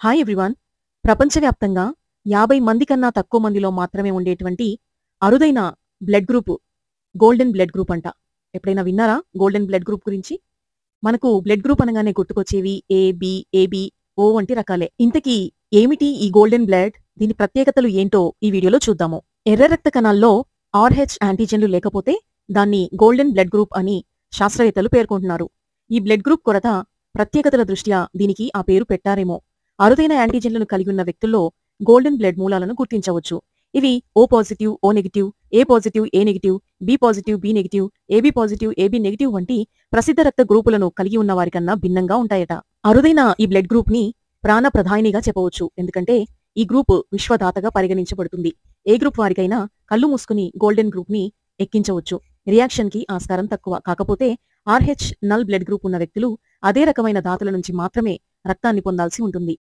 Hi everyone. ప్రపంచవ్యాప్తంగా 50 మంది కన్నా తక్కువ మందిలో మాత్రమే ఉండేటువంటి అరుదైన blood group golden blood group అంట. ఎప్పుడైనా విన్నారా గోల్డెన్ బ్లడ్ గ్రూప్ గురించి? మనకు బ్లడ్ గ్రూప్ అనగానే గుర్తుకొచ్చేవి ఏబి, ఓ వంటి రకాలే. ఇంతకీ ఏమిటి ఈ గోల్డెన్ బ్లడ్? దీని ప్రత్యేకతలు ఏంటో ఈ వీడియోలో చూద్దాము. ఎర్ర రక్త కణాల్లో RH యాంటీజెన్లు లేకపోతే దాన్ని గోల్డెన్ బ్లడ్ గ్రూప్ అని శాస్త్రవేత్తలు పేర్కొంటున్నారు. ఈ బ్లడ్ గ్రూప్ కొరత, ప్రత్యేకతల దృష్ట్యా దీనికి ఆ పేరు పెట్టారేమో. అరుదైన యాంటీజెన్లను కలిగి ఉన్న వ్యక్తుల్లో గోల్డెన్ బ్లడ్ మూలాలను గుర్తించవచ్చు. ఇవి O positive, O negative, A positive, A negative, B positive, B negative, AB positive, AB negative వంటి ప్రసిద్ధ రక్త గ్రూపులను కలిగి ఉన్న వారికన్నా భిన్నంగా ఉంటాయట. అరుదైన ఈ బ్లడ్ గ్రూప్ ని ప్రాణ ప్రధాయినిగా చెప్పవచ్చు. ఎందుకంటే ఈ గ్రూప్ విశ్వదాతగా పరిగణించబడుతుంది. ఏ గ్రూప్ వారికైనా కళ్ళు మూసుకుని గోల్డెన్ గ్రూప్ ని ఎక్కించవచ్చు. రియాక్షన్ కి ఆస్కారం తక్కువ. కాకపోతే RH నల్ బ్లడ్ గ్రూప్ ఉన్న వ్యక్తులు అదే రకమైన దాతల నుంచి మాత్రమే రక్తాన్ని పొందాల్సి ఉంటుంది.